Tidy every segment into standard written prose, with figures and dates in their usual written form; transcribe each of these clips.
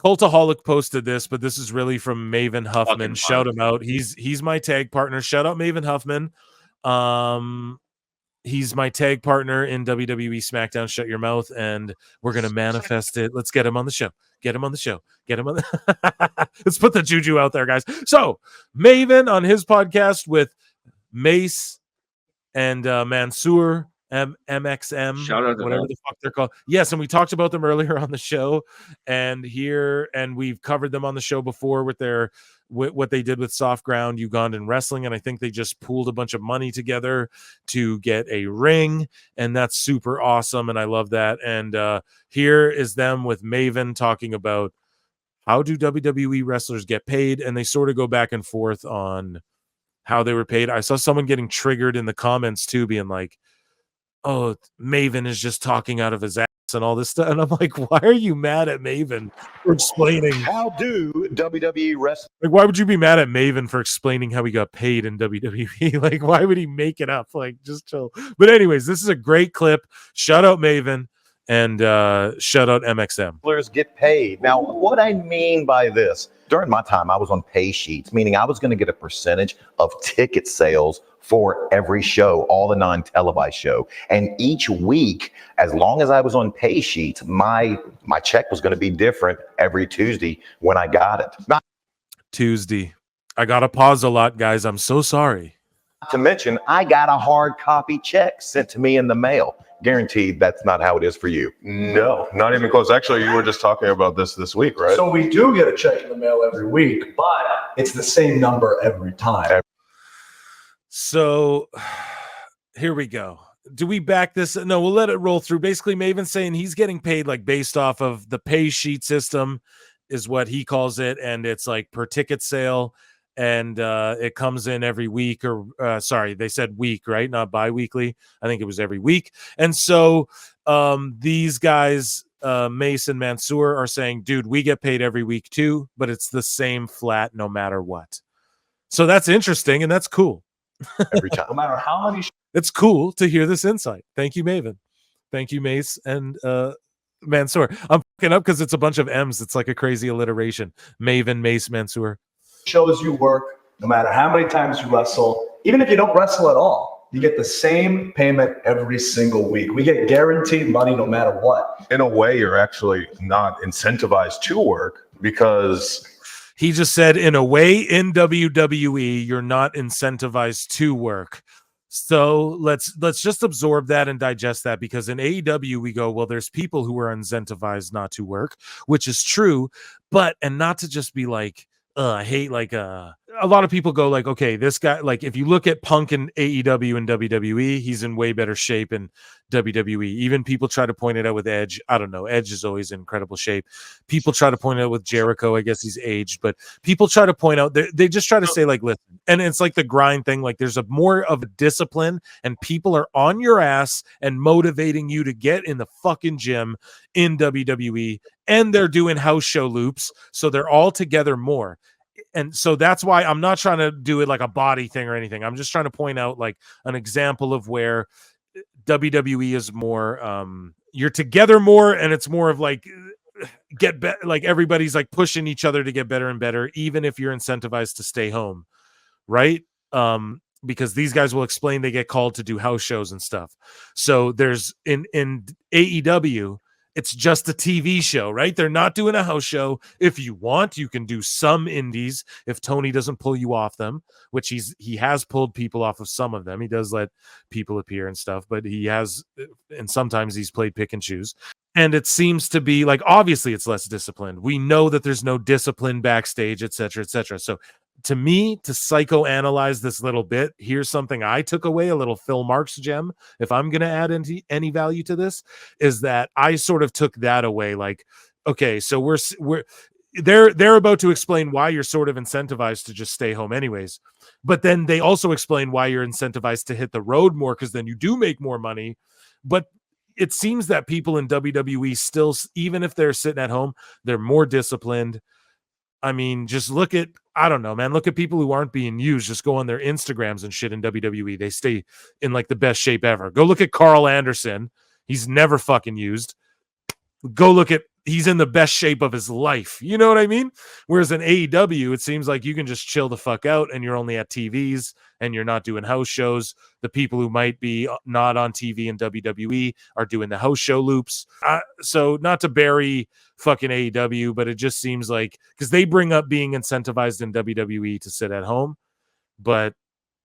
Cultaholic posted this, but this is really from Maven Huffman. Shout him out. He's my tag partner. Shout out Maven Huffman. He's my tag partner in WWE SmackDown Shut Your Mouth, and we're gonna manifest it. Let's get him on the show. Get him on the show. Get him on the Let's put the juju out there, guys. So Maven on his podcast with Mace and Mansour MXM, whatever the fuck they're called. Yes, and we talked about them earlier on the show, and we've covered them on the show before with their what they did with Soft Ground Ugandan Wrestling, and I think they just pooled a bunch of money together to get a ring, and that's super awesome, and I love that. And here is them with Maven talking about how do WWE wrestlers get paid, and they sort of go back and forth on how they were paid. I saw someone getting triggered in the comments too, being like, oh, Maven is just talking out of his ass and all this stuff. And I'm like, why are you mad at Maven for explaining? How do WWE wrestlers? Like, why would you be mad at Maven for explaining how he got paid in WWE? Like, why would he make it up? Like, just chill. But anyways, this is a great clip. Shout out Maven and shout out MXM. Get paid. Now, what I mean by this, during my time, I was on pay sheets, meaning I was going to get a percentage of ticket sales for every show, all the non-televised show. And each week, as long as I was on pay sheets, my check was going to be different every Tuesday when I got it. Tuesday. I got to pause a lot, guys. I'm so sorry. Not to mention, I got a hard copy check sent to me in the mail. Guaranteed that's not how it is for you. No, not even close. Actually, you were just talking about this week, right? So we do get a check in the mail every week, but it's the same number every time. So here we go. Do we back this? No, we'll let it roll through. Basically, Maven saying he's getting paid like based off of the pay sheet system is what he calls it. And it's like per ticket sale. And it comes in every week sorry, they said week, right? Not bi-weekly. I think it was every week. And so these guys, Mace and Mansour, are saying, dude, we get paid every week too, but it's the same flat no matter what. So that's interesting and that's cool. Every time. No matter how many it's cool to hear this insight. Thank you, Maven. Thank you, Mace and Mansour. I'm fucking up because it's a bunch of M's. It's like a crazy alliteration. Maven, Mace, Mansour. shows you work, no matter how many times you wrestle, even if you don't wrestle at all, you get the same payment every single week. We get guaranteed money no matter what. In a way, you're actually not incentivized to work because he just said, in a way, in WWE, you're not incentivized to work. So let's just absorb that and digest that, because in AEW we go, well, there's people who are incentivized not to work, which is true, but and not to just be like, I hate like a lot of people go like, okay, this guy, like if you look at Punk in AEW and WWE, he's in way better shape in WWE. Even people try to point it out with Edge. I don't know. Edge is always in incredible shape. People try to point it out with Jericho. I guess he's aged, but people try to point out, they just try to say like, listen, and it's like the grind thing. Like there's a more of a discipline and people are on your ass and motivating you to get in the fucking gym in WWE, and they're doing house show loops. So they're all together more. And so that's why I'm not trying to do it like a body thing or anything. I'm just trying to point out like an example of where WWE is more, you're together more, and it's more of like get better. Like everybody's like pushing each other to get better and better, even if you're incentivized to stay home. Right. Because these guys will explain they get called to do house shows and stuff. So there's in AEW, it's just a TV show, right? They're not doing a house show. If you want, you can do some indies if Tony doesn't pull you off them, which he has pulled people off of some of them. He does let people appear and stuff, but he has, and sometimes he's played pick and choose. And it seems to be like, obviously it's less disciplined. We know that there's no discipline backstage, et cetera, et cetera. So to me, to psychoanalyze this little bit, here's something I took away, a little Phil Marks gem. If I'm going to add any value to this, is that I sort of took that away. Like, okay, so they're about to explain why you're sort of incentivized to just stay home anyways. But then they also explain why you're incentivized to hit the road more, because then you do make more money. But it seems that people in WWE still, even if they're sitting at home, they're more disciplined. I mean, just look at, I don't know, man, look at people who aren't being used. Just go on their Instagrams and shit in WWE. They stay in like the best shape ever. Go look at Carl Anderson. He's never fucking used. Go look at he's in the best shape of his life. You know what I mean? Whereas in AEW, it seems like you can just chill the fuck out and you're only at TVs and you're not doing house shows. The people who might be not on TV in WWE are doing the house show loops. So not to bury fucking AEW, but it just seems like, because they bring up being incentivized in WWE to sit at home, but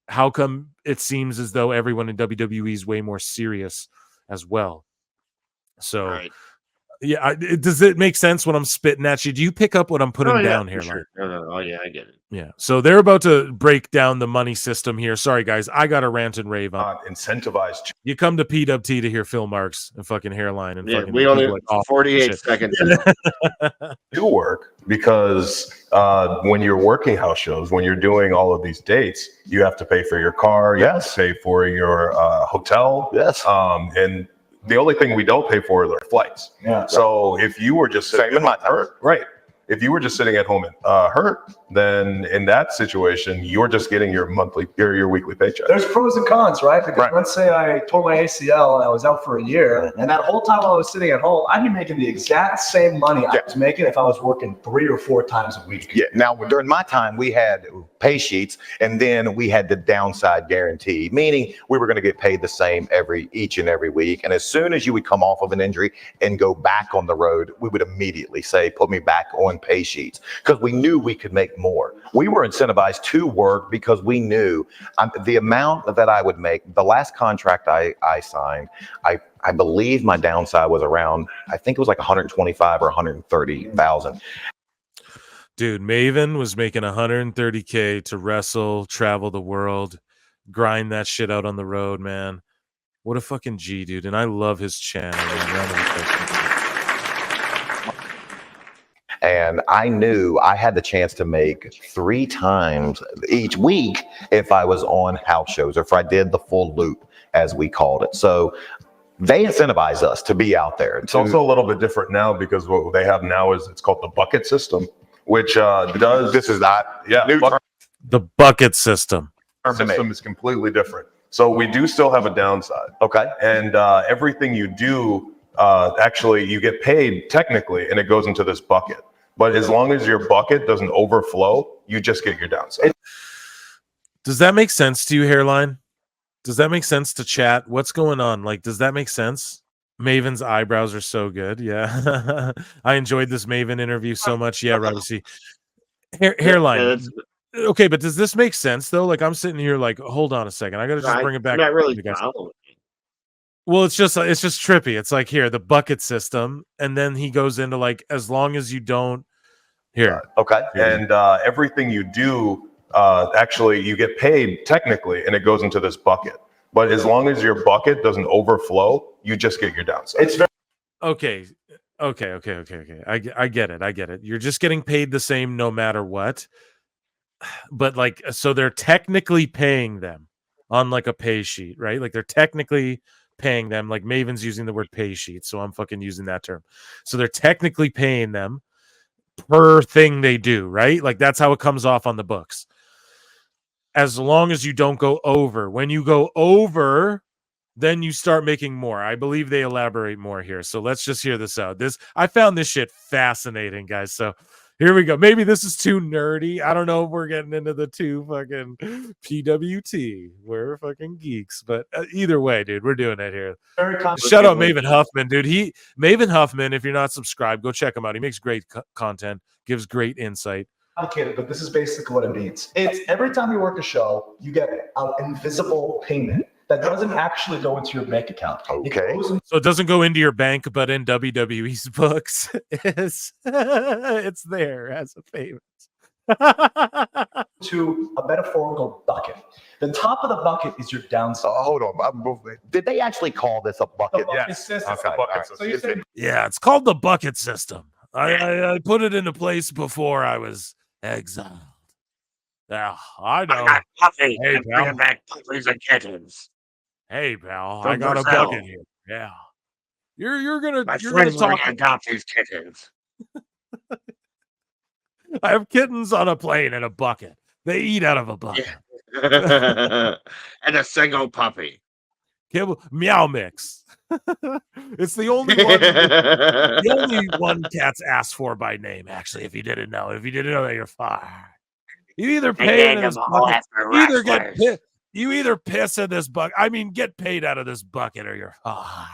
how come it seems as though everyone in WWE is way more serious as well? So Right. yeah, does it make sense when I'm spitting at you? Do you pick up what I'm putting down here? Sure. No. Oh yeah, I get it. Yeah. So they're about to break down the money system here. Sorry, guys. I got to rant and rave on. Incentivized. You come to PWT to hear Phil Marks and fucking Hairline and fucking. We only like 48 seconds. To work because when you're working house shows, when you're doing all of these dates, you have to pay for your car. You have to pay for your hotel. Yes. And the only thing we don't pay for is our flights. Yeah. So if you were just sitting Same in my time. right. If you were just sitting at home and hurt, then in that situation, you're just getting your weekly paycheck. There's pros and cons, right? Because Right. let's say I tore my ACL and I was out for a year, and that whole time I was sitting at home, I'd be making the exact same money I was making if I was working 3 or 4 times a week. Yeah. Now, during my time, we had pay sheets, and then we had the downside guarantee, meaning we were going to get paid the same each and every week. And as soon as you would come off of an injury and go back on the road, we would immediately say, put me back on pay sheets, because we knew we could make more. We were incentivized to work because we knew the amount that I would make. The last contract I signed, I believe my downside was around, I think it was like 125 or 130,000. Dude, Maven was making 130K to wrestle, travel the world, grind that shit out on the road, man. What a fucking G, dude. And I love his channel, man. And I knew I had the chance to make 3 times each week if I was on house shows or if I did the full loop, as we called it. So they incentivize us to be out there. It's also a little bit different now because what they have now is it's called the bucket system, which does. This is not new term. The bucket system. System is completely different. So we do still have a downside. Okay. And everything you do, actually, you get paid technically, and it goes into this bucket. But as long as your bucket doesn't overflow, you just get your downside. Does that make sense to you, Hairline? Does that make sense to chat? What's going on? Like, does that make sense? Maven's eyebrows are so good. Yeah. I enjoyed this Maven interview so much. Yeah, Robbie C. Hairline. Yeah, okay, but does this make sense though? Like, I'm sitting here like, hold on a second. I gotta just bring it back. I'm not really following. Well, it's just trippy. It's like here, the bucket system, and then he goes into like, as long as you don't here. Okay. And everything you do, actually, you get paid technically, and it goes into this bucket. But as long as your bucket doesn't overflow, you just get your downside. It's very Okay. I get it. You're just getting paid the same no matter what. But like, so they're technically paying them on like a pay sheet, right? Like they're technically paying them, like Maven's using the word pay sheet, so I'm fucking using that term. So they're technically paying them per thing they do, right? Like that's how it comes off on the books. As long as you don't go over. When you go over, then you start making more. I believe they elaborate more here. So let's just hear this out. I found this shit fascinating, guys. So here we go. Maybe this is too nerdy. I don't know if we're getting into the too fucking PWT. We're fucking geeks. But either way, dude, we're doing it here. Shout out Maven Huffman, dude. Maven Huffman, if you're not subscribed, go check him out. He makes great content, gives great insight. complicated, but this is basically what it means. It's every time you work a show, you get an invisible payment that doesn't actually go into your bank account. Okay. So it doesn't go into your bank, but in WWE's books, it's there as a payment. to a metaphorical bucket. The top of the bucket is your downside. Hold on. Did they actually call this a bucket? System. Okay. All right. So you said Yeah, it's called the bucket system. I put it into place before I was exiled. Yeah, I know. I got coffee Hey, and pal. bring back puppies and kittens. Hey, pal, From I got Brazil. a bucket here. Yeah, you're gonna My you're gonna friend talk. Maria got these kittens. I have kittens on a plane in a bucket. They eat out of a bucket. And a single puppy. Kibble Meow Mix. It's the only one. The only one cats asked for by name. Actually, if you didn't know that, you're fired. You either pay into this bucket, you either piss in this bucket. I mean, get paid out of this bucket, or you're fired.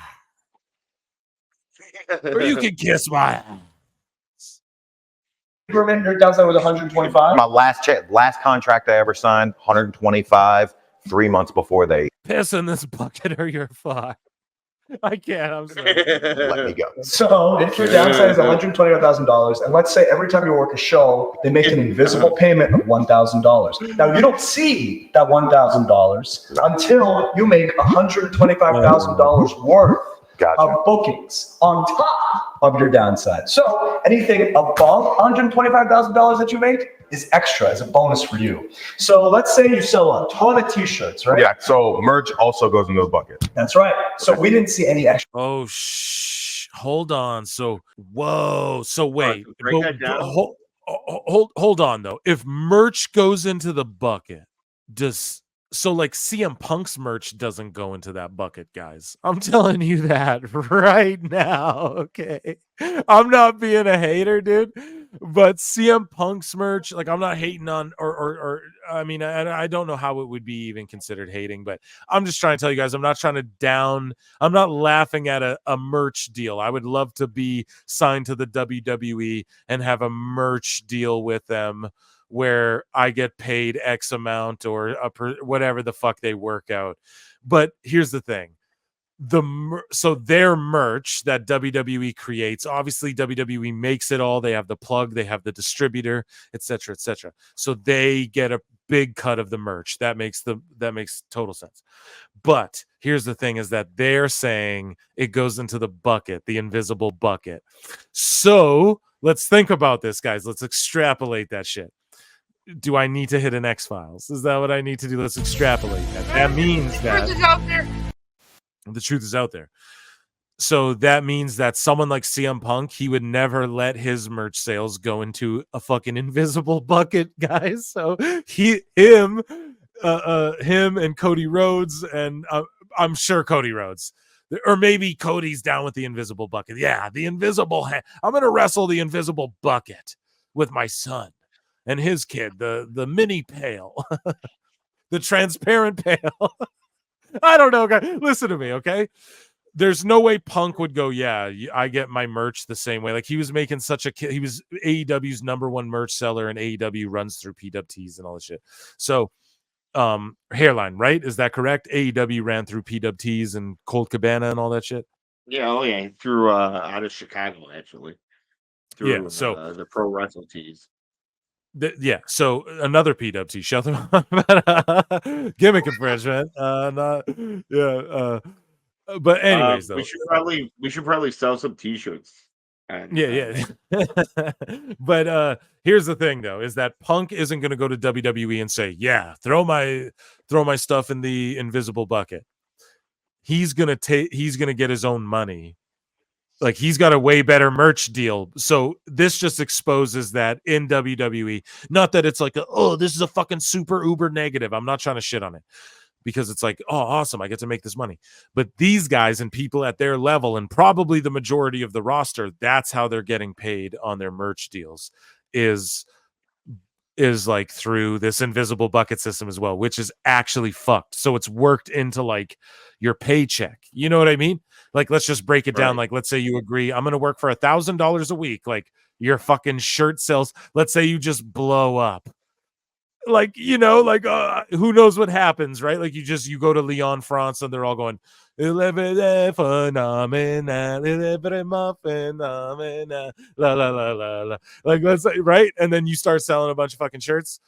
Or you can kiss my ass. Your downside was 125. My last contract I ever signed, 125. 3 months before they Piss in this bucket, or you're fired. I can't. I'm sorry. let me go. So if your downside is $125,000, and let's say every time you work a show, they make an invisible payment of $1,000. Now you don't see that $1,000 until you make $125,000 worth of bookings on top of your downside. So anything above $125,000 that you make is extra as a bonus for you. So let's say you sell a ton of t-shirts, right? Yeah, so merch also goes in those buckets. That's right. So we didn't see any extra. Oh, hold on. So, whoa. So wait. Break that down. Hold on though. If merch goes into the bucket, like CM Punk's merch doesn't go into that bucket, guys. I'm telling you that right now. Okay. I'm not being a hater, dude. But CM Punk's merch, like I'm not hating on or I mean, I don't know how it would be even considered hating, but I'm just trying to tell you guys, I'm not laughing at a merch deal. I would love to be signed to the WWE and have a merch deal with them where I get paid X amount or whatever the fuck they work out. But here's the thing. So their merch that WWE creates, obviously WWE makes it all. They have the plug, they have the distributor, etc., etc. So they get a big cut of the merch. That makes total sense. But here's the thing: is that they're saying it goes into the bucket, the invisible bucket. So let's think about this, guys. Let's extrapolate that shit. Do I need to hit an X-Files? Is that what I need to do? Let's extrapolate that. That means that the truth is out there. So that means that someone like CM Punk, he would never let his merch sales go into a fucking invisible bucket, guys. So him and Cody Rhodes, and I'm sure Cody Rhodes, or maybe Cody's down with the invisible bucket. Yeah, the invisible. I'm going to wrestle the invisible bucket with my son and his kid, the mini pail, the transparent pail. I don't know, guys. Listen to me, okay? There's no way Punk would go, yeah, I get my merch the same way. Like he was making he was AEW's #1 merch seller, and AEW runs through PWTs and all this shit. So, Hairline, right? Is that correct? AEW ran through PWTs and Colt Cabana and all that shit? Yeah, through out of Chicago, actually. Through, the Pro Wrestle Tees. So another PWT, shut them up. Gimmick infringement. But anyways, though, we should probably sell some t-shirts. Yeah. But here's the thing, though, is that Punk isn't going to go to WWE and say, "Yeah, throw my stuff in the invisible bucket." He's gonna get his own money. Like he's got a way better merch deal. So this just exposes that in WWE, not that it's like, this is a fucking super uber negative. I'm not trying to shit on it because it's like, oh, awesome, I get to make this money. But these guys and people at their level, and probably the majority of the roster, that's how they're getting paid on their merch deals is like through this invisible bucket system as well, which is actually fucked. So it's worked into like your paycheck. You know what I mean? Like, let's just break it down. Like, let's say you agree, I'm going to work for $1,000 a week. Like your fucking shirt sales. Let's say you just blow up. Like, who knows what happens, right? Like you go to Lyon, France, and they're all going, la la la la. Like, let's say, right? And then you start selling a bunch of fucking shirts.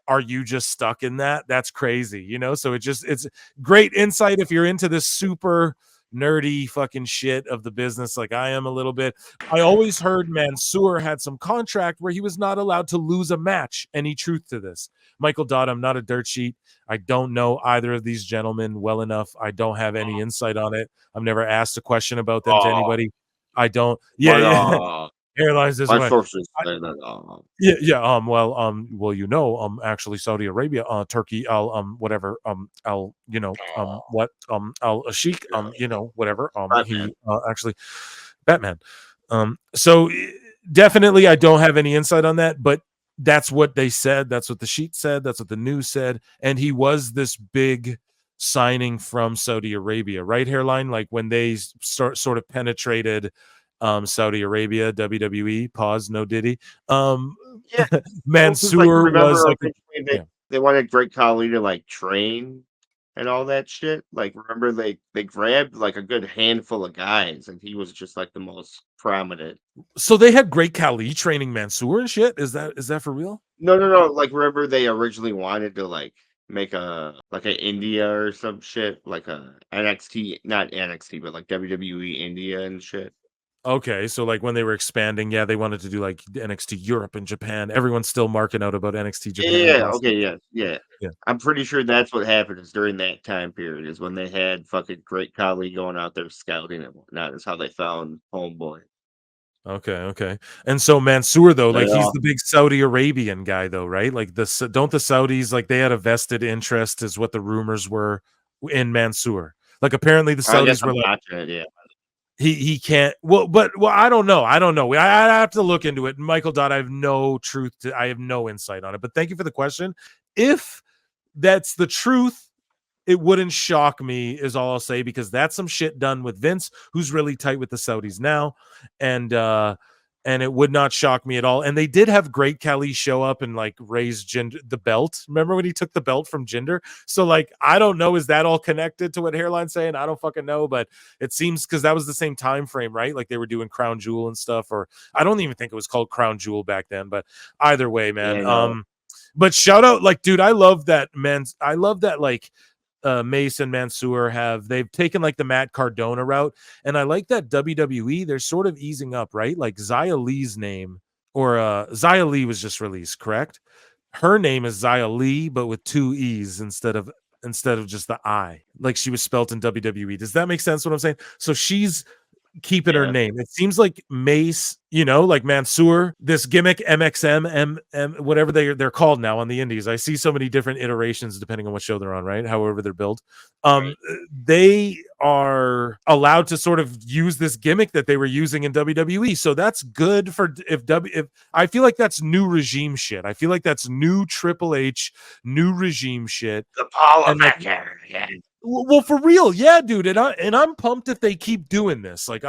Are you just stuck in that? That's crazy, So it's great insight if you're into this super nerdy fucking shit of the business, like I am a little bit. I always heard Mansour had some contract where he was not allowed to lose a match. Any truth to this? Michael Dodd, I'm not a dirt sheet. I don't know either of these gentlemen well enough. I don't have any insight on it. I've never asked a question about them to anybody. I don't. Yeah. Hairline's this My way. sources say that. Well, actually, Saudi Arabia, Turkey, whatever, Sheikh, whatever, Batman. actually, Batman. So definitely, I don't have any insight on that, but that's what they said. That's what the sheet said. That's what the news said. And he was this big signing from Saudi Arabia, right? Hairline, like when they sort of penetrated Saudi Arabia, WWE, pause, no Diddy. Yeah. Mansour was like, they wanted Great Khali to like train and all that shit. Like, remember they grabbed like a good handful of guys, and he was just like the most prominent. So they had Great Khali training Mansour and shit. Is that for real? No. Like, remember they originally wanted to like make a India or some shit, like a NXT, not NXT, but like WWE India and shit. Okay, so like when they were expanding, yeah, they wanted to do like NXT Europe and Japan. Everyone's still marking out about NXT Japan. Yeah. Okay. Yeah. I'm pretty sure that's what happened is during that time period is when they had fucking Great Khali going out there scouting and whatnot. Is how they found Homeboy. Okay. And so Mansour though, like Yeah. he's the big Saudi Arabian guy though, right? Like don't the Saudis, like they had a vested interest, is what the rumors were in Mansour. Like apparently the I guess Saudis were I'm like, watching it. Yeah. he can't. Well, I don't know. I have to look into it. Michael Dodd, I have no insight on it. But thank you for the question. If that's the truth, it wouldn't shock me, is all I'll say, because that's some shit done with Vince, who's really tight with the Saudis now, and it would not shock me at all. And they did have Great Khali show up and like raise the belt. Remember when he took the belt from Jinder? So like, I don't know, is that all connected to what Hairline's saying? I don't fucking know, but it seems, because that was the same time frame, right? Like they were doing Crown Jewel and stuff, or I don't even think it was called Crown Jewel back then, but either way, man. Yeah, no. But shout out, like, dude, I love that, man. I love that, like, Mace and Mansour they've taken like the Matt Cardona route, and I like that WWE, they're sort of easing up, right? Like Xia Li's name, or Xia Li was just released, correct? Her name is Xia Li, but with two E's instead of just the I, like she was spelt in WWE. Does that make sense what I'm saying? So she's keeping her name. It seems like Mace, like Mansour, this gimmick MXM, whatever they're called now on the indies. I see so many different iterations depending on what show they're on, right? However they're built. They are allowed to sort of use this gimmick that they were using in WWE. So that's good for if I feel like that's new regime shit. I feel like that's new Triple H, new regime shit. The Parliamentary, yeah. Well, for real, yeah, dude, and I'm pumped if they keep doing this. Like,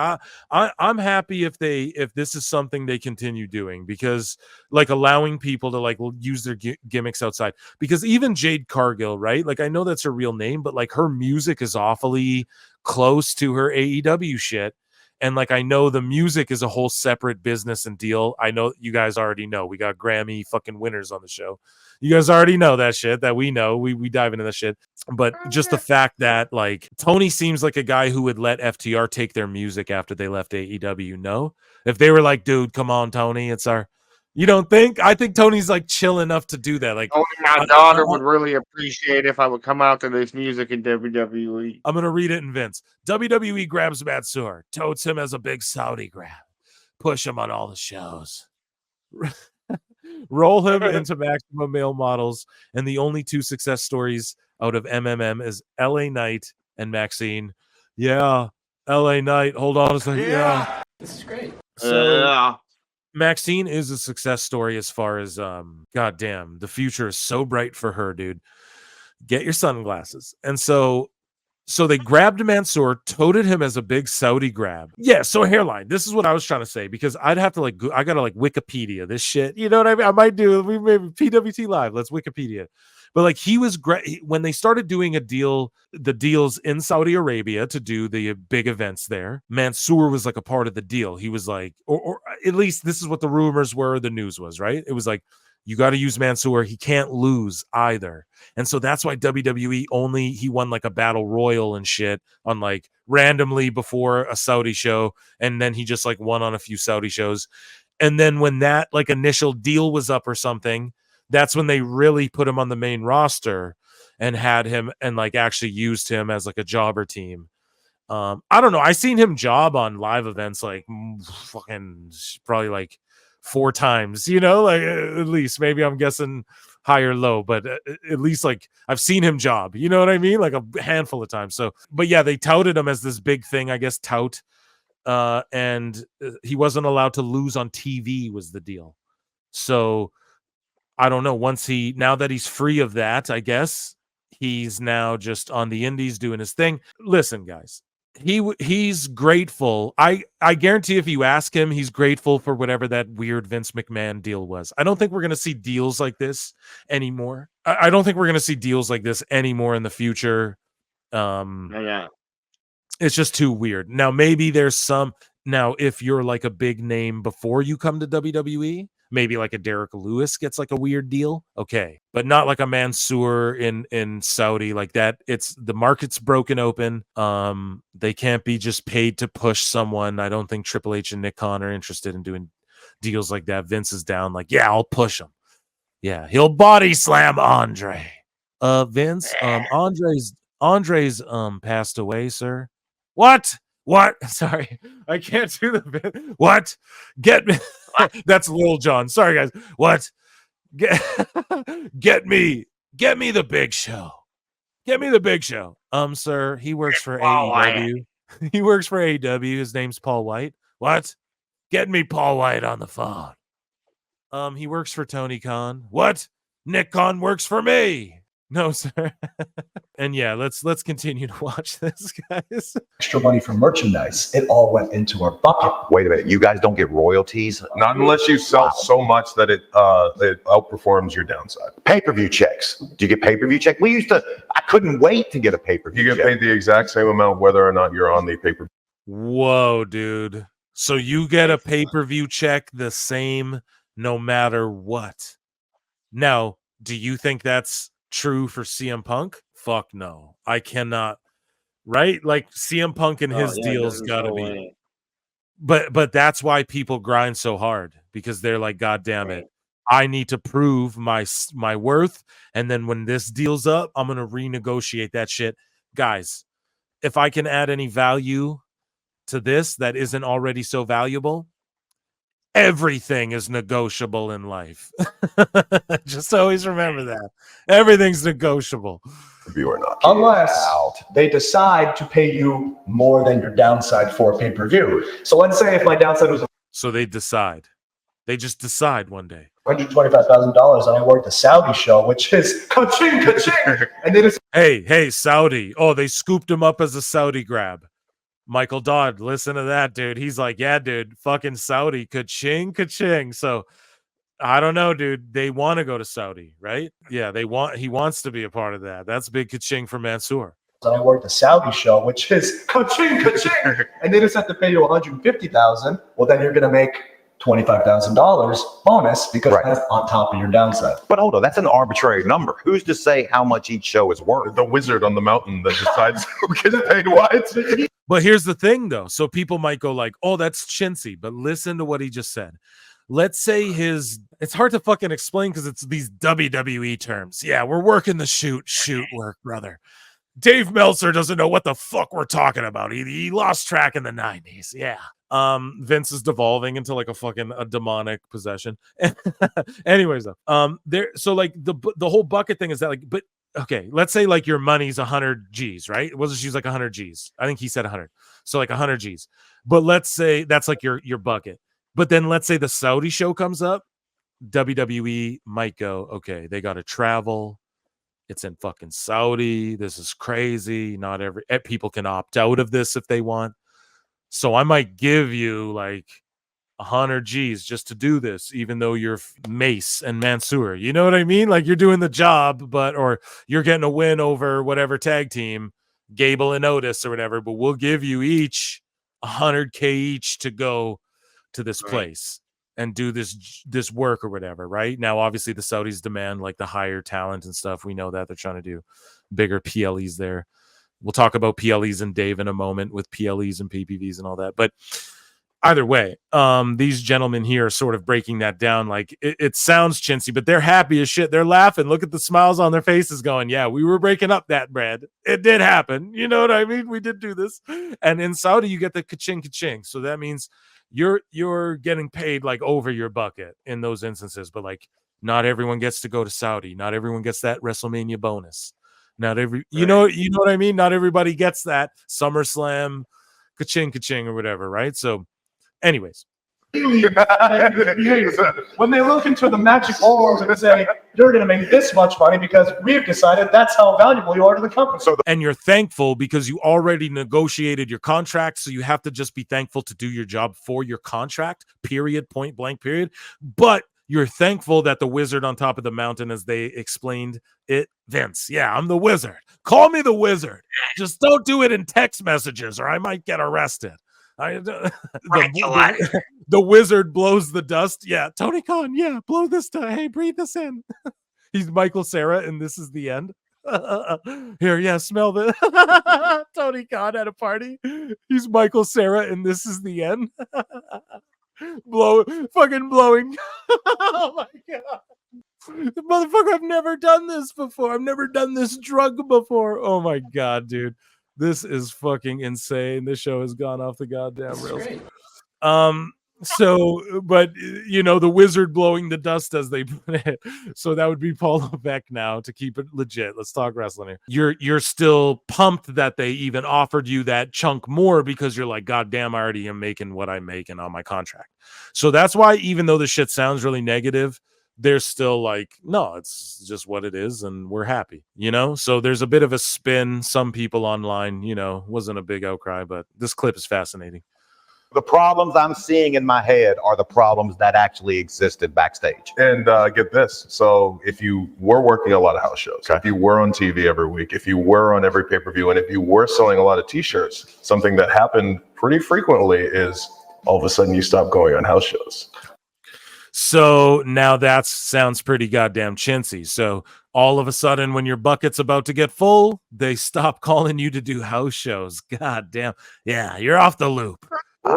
I'm happy if this is something they continue doing, because like allowing people to like use their gimmicks outside. Because even Jade Cargill, right? Like, I know that's her real name, but like her music is awfully close to her AEW shit. And like, I know the music is a whole separate business and deal. I know you guys already know we got Grammy fucking winners on the show. You guys already know that shit, that we know. We dive into that shit. But just the fact that like Tony seems like a guy who would let FTR take their music after they left AEW. No, if they were like, dude, come on, Tony, it's our. You don't think? I think Tony's like chill enough to do that. Like, only my daughter would really appreciate if I would come out to this music in WWE. I'm gonna read it in Vince. WWE grabs Mansour, totes him as a big Saudi grab, push him on all the shows. Roll him into maximum male models, and the only two success stories out of MMM is LA Knight and Maxine. Yeah, LA Knight. Hold on a second. Yeah. This is great. So Maxine is a success story as far as goddamn, the future is so bright for her, dude. Get your sunglasses. And so they grabbed Mansour, toted him as a big Saudi grab. Yeah, so Hairline, this is what I was trying to say, because I'd have to like, I gotta like Wikipedia this shit. You know what I mean? I might do, we maybe PWT Live, let's Wikipedia. But like, he was great when they started doing the deals in Saudi Arabia to do the big events there. Mansour was like a part of the deal. He was like, or at least this is what the rumors were, the news was, right? It was like, you got to use Mansour. He can't lose either. And so that's why WWE he won like a battle royal and shit on like randomly before a Saudi show. And then he just like won on a few Saudi shows. And then when that like initial deal was up or something, that's when they really put him on the main roster and had him and like actually used him as like a jobber team. I don't know. I seen him job on live events like fucking probably like 4 times, you know, like at least. Maybe I'm guessing high or low, but at least like I've seen him job, you know what I mean? Like a handful of times. So, but yeah, they touted him as this big thing, I guess, and he wasn't allowed to lose on TV was the deal. So I don't know. Now that he's free of that, I guess he's now just on the indies doing his thing. Listen, guys, he's grateful. I guarantee if you ask him, he's grateful for whatever that weird Vince McMahon deal was. I don't think we're going to see deals like this anymore. I don't think we're going to see deals like this anymore in the future. Yeah. It's just too weird. Now, maybe there's some. Now, if you're like a big name before you come to WWE, maybe like a Derek Lewis gets like a weird deal. Okay. But not like a Mansour in Saudi like that. It's the market's broken open. They can't be just paid to push someone. I don't think Triple H and Nick Khan are interested in doing deals like that. Vince is down like, yeah, I'll push him. Yeah, he'll body slam Andre. Vince, Andre's passed away, sir. What? Sorry, I can't do the bit. What? Get me. That's Lil Jon. Sorry, guys. What? Get me the Big Show. Get me the Big Show. Sir, he works for AEW. He works for AEW. His name's Paul White. What? Get me Paul White on the phone. He works for Tony Khan. What? Nick Khan works for me. No, sir. And yeah, let's continue to watch this, guys. Extra money for merchandise. It all went into our bucket. Wait a minute. You guys don't get royalties? Not unless you sell so much that it outperforms your downside. Pay-per-view checks. Do you get pay-per-view check? I couldn't wait to get a pay-per-view You get paid the exact same amount whether or not you're on the pay-per-view. Whoa, dude. So you get a pay-per-view check the same no matter what. Now, do you think that's true for CM Punk? Fuck no. I cannot. Right? Like CM Punk and his deals gotta be. Way. But that's why people grind so hard, because they're like, God damn it, I need to prove my worth, and then when this deal's up, I'm gonna renegotiate that shit. Guys, if I can add any value to this that isn't already so valuable, everything is negotiable in life. Just always remember that. Everything's negotiable. Pay-per-view or not. Unless they decide to pay you more than your downside for pay-per-view. So let's say if my downside was So they decide. They just decide one day. $125,000 and I worked the Saudi show, which is ka-ching, ka-ching. And then it's Hey, Saudi. Oh, they scooped him up as a Saudi grab. Michael Dodd, listen to that, dude. He's like, yeah, dude, fucking Saudi, ka-ching, ka-ching. So I don't know, dude. They want to go to Saudi, right? Yeah, he wants to be a part of that. That's big ka-ching for Mansour. and I worked the Saudi show, which is ka-ching, ka-ching. And they just have to pay you $150,000. Well, then you're going to make $25,000 bonus because that's on top of your downside. But hold on, that's an arbitrary number. Who's to say how much each show is worth? The wizard on the mountain that decides who gets paid what. But here's the thing, though. So people might go like, oh, that's chintzy. But listen to what he just said. Let's say it's hard to fucking explain because it's these WWE terms. Yeah, we're working the shoot work, brother. Dave Meltzer doesn't know what the fuck we're talking about. He lost track in the 90s. Yeah. Vince is devolving into like a demonic possession. Anyways, though, so like the whole bucket thing is that like, but okay, let's say like your money's 100 G's, right? We'll just use like 100 G's. I think he said 100. So like 100 G's. But let's say that's like your bucket. But then let's say the Saudi show comes up. WWE might go, okay, they got to travel. It's in fucking Saudi. This is crazy. Not people can opt out of this if they want. So I might give you like 100 G's just to do this, even though you're Mace and Mansour. You know what I mean? Like you're doing the job, or you're getting a win over whatever tag team, Gable and Otis or whatever, but we'll give you each 100K each to go to this place and do this work or whatever, right? Now, obviously the Saudis demand like the higher talent and stuff. We know that they're trying to do bigger PLEs there. We'll talk about PLEs and Dave in a moment with PLEs and PPVs and all that. But either way, these gentlemen here are sort of breaking that down. Like it sounds chintzy, but they're happy as shit. They're laughing. Look at the smiles on their faces going, yeah, we were breaking up that bread. It did happen. You know what I mean? We did do this. And in Saudi, you get the ka-ching ka-ching. So that means you're getting paid like over your bucket in those instances. But like not everyone gets to go to Saudi. Not everyone gets that WrestleMania bonus. Not every, you know what I mean? Not everybody gets that SummerSlam ka-ching ka-ching or whatever, right? So anyways, when they look into the magic balls and say, you're going to make this much money because we've decided that's how valuable you are to the company. and you're thankful because you already negotiated your contract, so you have to just be thankful to do your job for your contract, period, point blank, period. But you're thankful that the wizard on top of the mountain, as they explained it, Vince. Yeah, I'm the wizard. Call me the wizard. Just don't do it in text messages or I might get arrested. The wizard blows the dust. Yeah, Tony Khan. Yeah, blow this dust. Hey, breathe this in. He's Michael Cera, and this is the end. Here, yeah, smell this. Tony Khan at a party. He's Michael Cera, and this is the end. Fucking blowing. Oh my god. Motherfucker, I've never done this before. I've never done this drug before. Oh my god, dude. This is fucking insane. This show has gone off the goddamn rails. So, but you know, the wizard blowing the dust, as they put it. So that would be Paul Levesque now to keep it legit. Let's talk wrestling here. You're still pumped that they even offered you that chunk more because you're like, God damn, I already am making what I'm making on my contract. So that's why, even though the shit sounds really negative, they're still like, no, it's just what it is, and we're happy, you know? So there's a bit of a spin. Some people online, you know, wasn't a big outcry, but this clip is fascinating. The problems I'm seeing in my head are the problems that actually existed backstage. And get this. So if you were working a lot of house shows, if you were on TV every week, if you were on every pay-per-view, and if you were selling a lot of t-shirts, something that happened pretty frequently is all of a sudden you stop going on house shows. So now that sounds pretty goddamn chintzy. So all of a sudden, when your bucket's about to get full, they stop calling you to do house shows. God damn. Yeah, you're off the loop. When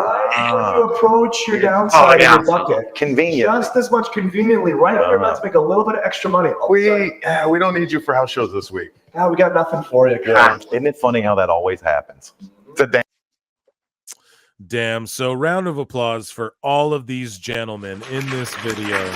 you approach your downside of your bucket, Convenient. just as much conveniently, right? We're about to make a little bit of extra money. We don't need you for house shows this week. Now we got nothing for you, guys. Isn't it funny how that always happens? It's a Damn. So round of applause for all of these gentlemen in this video